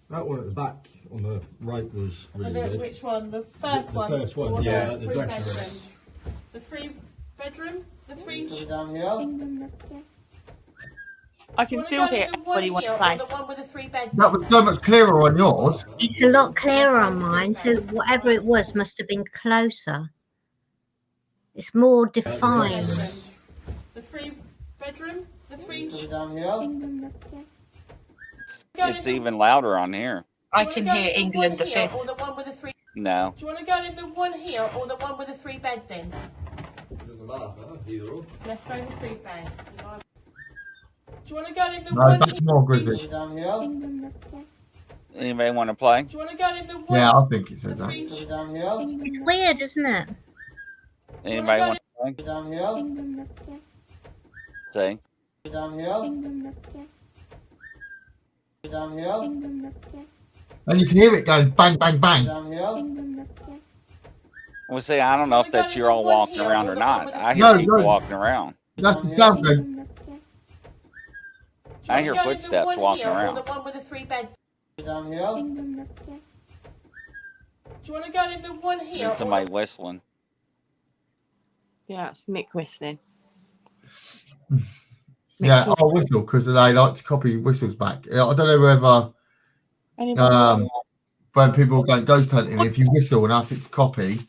That one at the back on the right was really good. Which one? The first one? The first one, or yeah, the the 3 dressing room. bedrooms? The 3 bedroom? The 3... down here. I can still hear everybody want to play. The one with the 3 beds. That was so much clearer on yours. It's a lot clearer on mine, so whatever it was must have been closer. It's more defined. The 3 bedroom? The 3... Down here. It's even louder on here. I can hear England the 5th. Or the one with the 3... No. Do you want to go in the one here or the one with the 3 beds in? It doesn't matter, either or. Let's go with 3 beds. Do you want to go in the No, one that's here? more Grizzly. Down here. Anybody want to play? Do you want to go in the one? Yeah, I think it says that. Down here. It's weird, isn't it? Anybody want to Down here. say? Down here. Down here. And you can hear it going bang, bang, bang. Down here. Well, see, I don't know if that's you all walking around or not. I hear No, people no. walking around. That's the sound going. I hear footsteps walking around. The one with the 3 beds. Down here. Do you want to go in the one here? And somebody whistling. Yeah, it's Mick whistling. Yeah, I'll whistle because they like to copy whistles back. I don't know whether when people go ghost hunting, if you whistle and ask it to copy,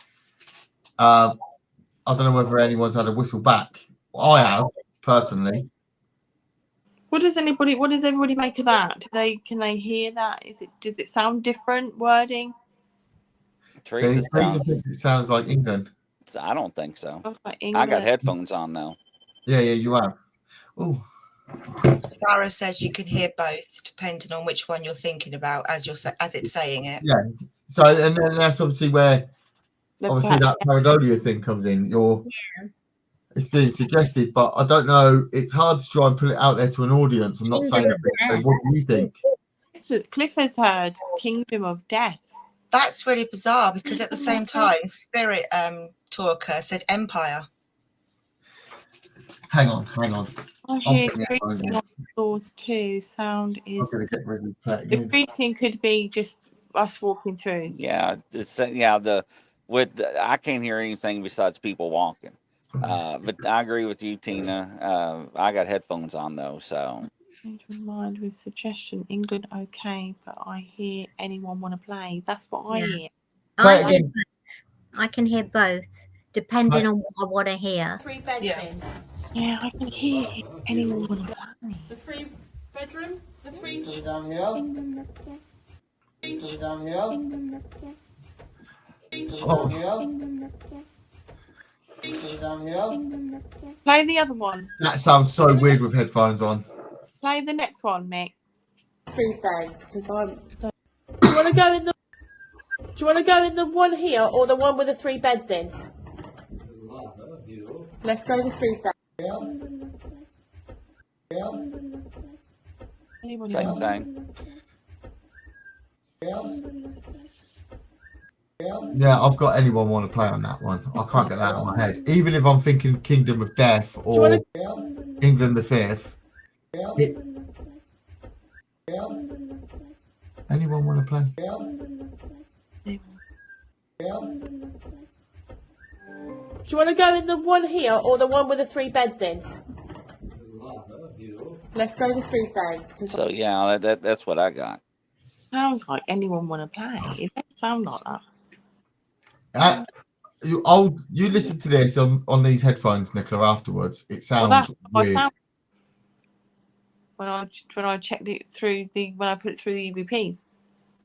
I don't know whether anyone's had a whistle back. I have personally. What does everybody make of that? Can they hear that? Does it sound different wording? Teresa thinks it sounds like England. I don't think so. Sounds like I England. got headphones on though. Yeah, you have. Oh. Sarah says you can hear both, depending on which one you're thinking about as it's saying it. Yeah. So, and then that's obviously where that pareidolia thing comes in. It's being suggested, but I don't know. It's hard to try and put it out there to an audience and not saying anything. So, what do you think? Cliff has heard Kingdom of Death. That's really bizarre because at the same time, Spirit Talker said Empire. Hang on. I hear creaking on the floors too. Sound is. The creaking could be just us walking through. Yeah, I can't hear anything besides people walking. But I agree with you, Tina. I got headphones on though, so. Change my mind with suggestion. England, okay, but I hear anyone want to play. That's what I hear. I can hear both, depending on what I want to hear. 3 beds in. Yeah, I can hear anyone want to play. The 3 bedroom. The 3. Down here. Down here. Oh. Down here. Play the other one. That sounds so weird with headphones on. Play the next one, Mick. 3 beds, because I'm. Do you want to go in the? Do you want to go in the one here or the one with the 3 beds in? Let's go the 3 beds. Same thing. Yeah, I've got anyone want to play on that one. I can't get that out of my head. Even if I'm thinking Kingdom of Death or England the 5th. Anyone want to play? Do you want to go in the one here or the one with the 3 beds in? Let's go the 3 beds. So yeah, that's what I got. Sounds like anyone want to play. It doesn't sound like that. You listen to this on these headphones, Nicola. Afterwards, it sounds weird. When I checked it through when I put it through the EVPs,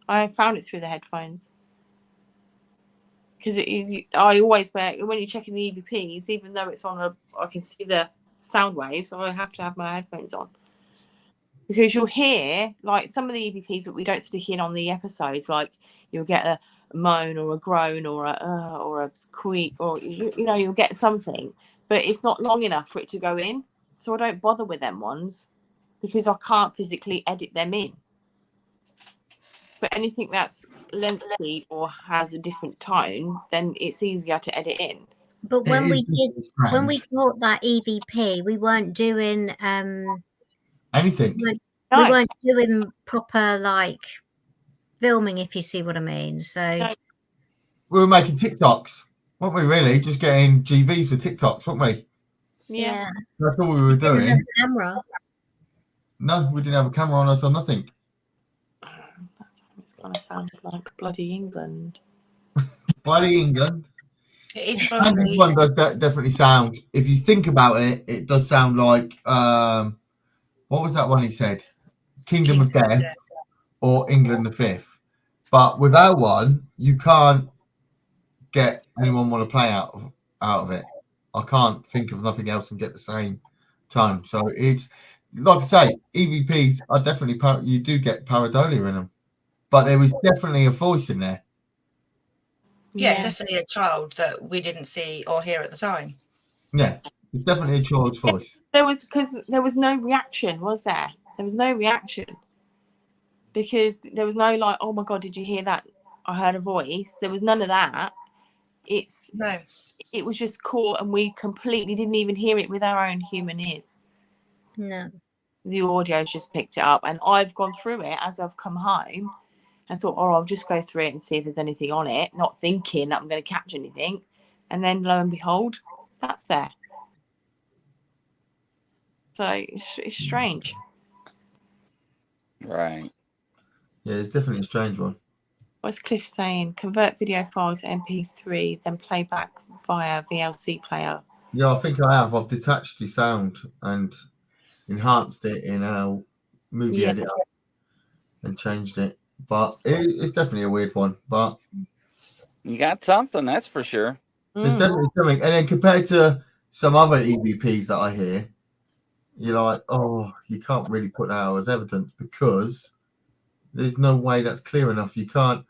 I found it through the headphones. Because I always when you're checking the EVPs, even though it's on I can see the sound waves, I have to have my headphones on. Because you'll hear, like, some of the EVPs that we don't stick in on the episodes, like you'll get a moan or a groan or a squeak, or you'll get something, but it's not long enough for it to go in. So I don't bother with them ones because I can't physically edit them in. But anything that's lengthy or has a different tone, then it's easier to edit in. But when we bought that EVP, we weren't doing anything. We weren't doing proper like filming, if you see what I mean. So we were making TikToks, weren't we? Really, just getting GVs for TikToks, weren't we? Yeah. That's all we were doing. Didn't have a camera. No, we didn't have a camera on us or nothing. It's gonna sound like bloody England. Bloody England. It is And this one does definitely sound. If you think about it, it does sound like what was that one he said? Kingdom of Death or England the 5th. But with our one, you can't get anyone want to play out of it. I can't think of nothing else and get the same tone. So it's like I say, EVPs are definitely you do get pareidolia in them, but there was definitely a voice in there. Yeah, definitely a child that we didn't see or hear at the time. Yeah, it's definitely a child's voice. There was no reaction, was there? There was no reaction because there was no like, oh my god, did you hear that? I heard a voice. There was none of that. It was just caught, and we completely didn't even hear it with our own human ears. No. The audio's just picked it up, and I've gone through it as I've come home and thought, oh, I'll just go through it and see if there's anything on it, not thinking that I'm going to catch anything. And then lo and behold, that's there. So it's strange. Right. Yeah, it's definitely a strange one. What's Cliff saying? Convert video files to MP3, then play back via VLC player. Yeah, I think I have. I've detached the sound and enhanced it in our movie editor and changed it. But it's definitely a weird one. But you got something, that's for sure. There's definitely something. And then compared to some other EVPs that I hear, you're like, oh, you can't really put that out as evidence because there's no way that's clear enough. You can't.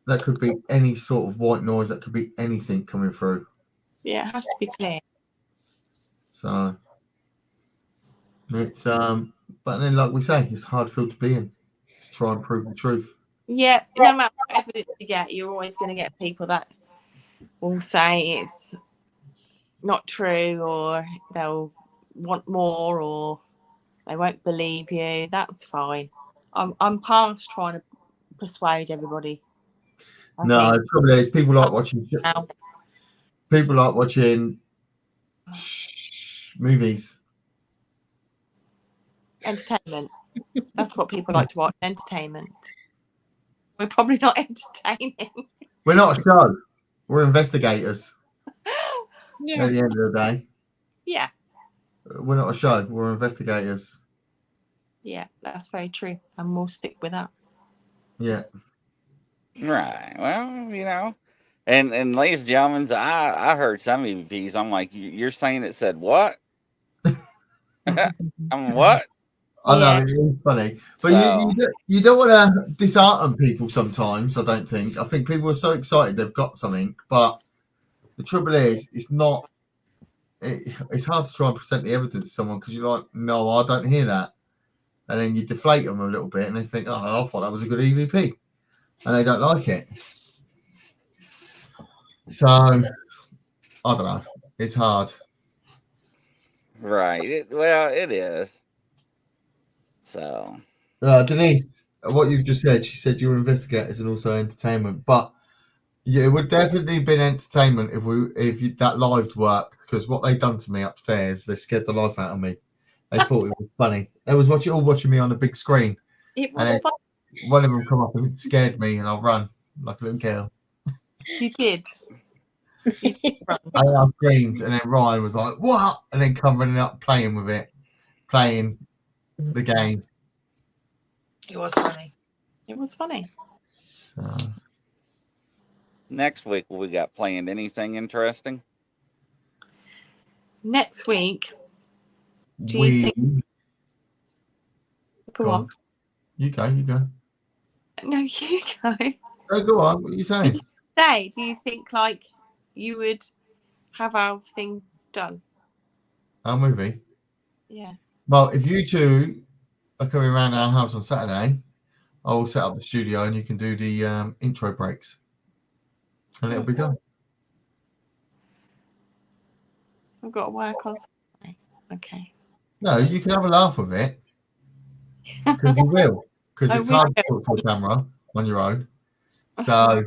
That could be any sort of white noise. That could be anything coming through. Yeah, it has to be clear. So it's but then like we say, it's a hard field to be in. To try and prove the truth. Yeah, no matter what evidence you get, you're always going to get people that will say it's not true, or they'll want more, or they won't believe you. That's fine. I'm past trying to persuade everybody. No, the trouble is people like watching movies. Entertainment. That's what people like to watch. Entertainment. We're probably not entertaining. We're not a show. We're investigators. Yeah. At the end of the day. Yeah. We're not a show. We're investigators. Yeah, that's very true. And we'll stick with that. Yeah. Right. Well, you know. And ladies and gentlemen, I heard some EVPs. I'm like, you're saying it said what? I'm what? I know, it's funny. But so, you don't want to dishearten people sometimes, I don't think. I think people are so excited they've got something. But the trouble is, it's hard to try and present the evidence to someone because you're like, no, I don't hear that. And then you deflate them a little bit and they think, oh, I thought that was a good EVP. And they don't like it. So, I don't know. It's hard. Right. It is. So, Denise, what you've just said, she said you're investigators and also entertainment. But yeah, it would definitely have been entertainment if that live worked, because what they done to me upstairs, they scared the life out of me. They thought it was funny. They was watching me on the big screen. It was fun. One of them come up and it scared me, and I'll run like a little girl. You did. I screamed, and then Ryan was like, "What?" And then come running up, playing with it, playing the game. It was funny. It was funny. Next week, we got planned anything interesting? Next week, do you think? Go on. You go. No, you go. Oh, go on. What are you saying? Do you think like you would have our thing done? Our movie? Yeah. Well, if you two are coming around our house on Saturday, I'll set up the studio and you can do the intro breaks. And it'll be done. I've got to work on Saturday. Okay. No, you can have a laugh with it. Because you will. Because it's hard to talk to a camera on your own. So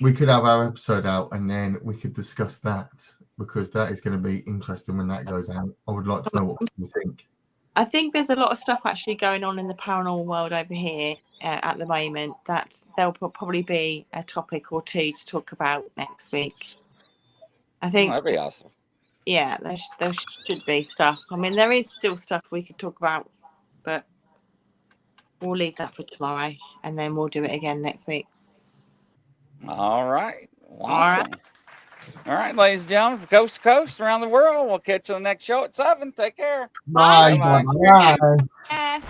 we could have our episode out and then we could discuss that, because that is going to be interesting when that goes out. I would like to know what you think. I think there's a lot of stuff actually going on in the paranormal world over here at the moment that there'll probably be a topic or two to talk about next week. I think that'd be awesome. Yeah, there should be stuff. I mean, there is still stuff we could talk about, but we'll leave that for tomorrow and then we'll do it again next week. All right. Awesome. All right, ladies and gentlemen, from coast to coast around the world, we'll catch you on the next show at 7. Take care. Bye. Bye. Bye.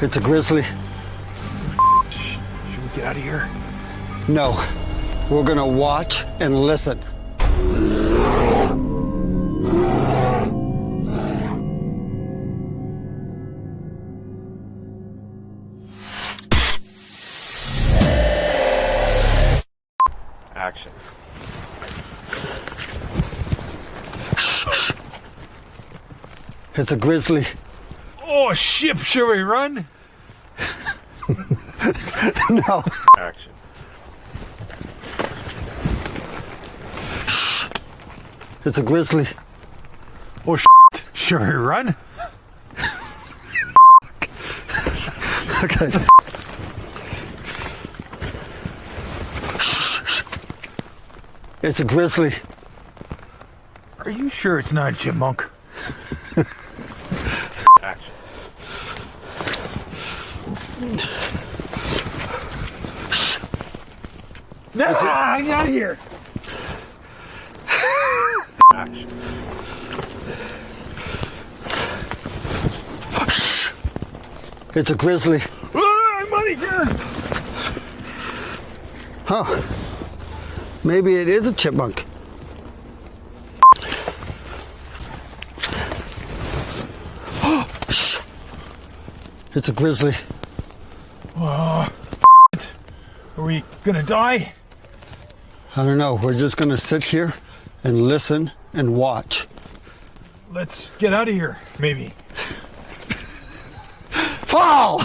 It's a grizzly. Should we get out of here? No. We're gonna watch and listen. Action. It's a grizzly. Oh, shit, should we run? No. Action. It's a grizzly. Oh, should we run? Okay. It's a grizzly. Are you sure it's not a chipmunk? Action. No, I'm out of here. Action. It's a grizzly. I'm out of here. Huh. Maybe it is a chipmunk. It's a grizzly. Are we gonna die? I don't know. We're just gonna sit here and listen and watch. Let's get out of here, maybe. Fall!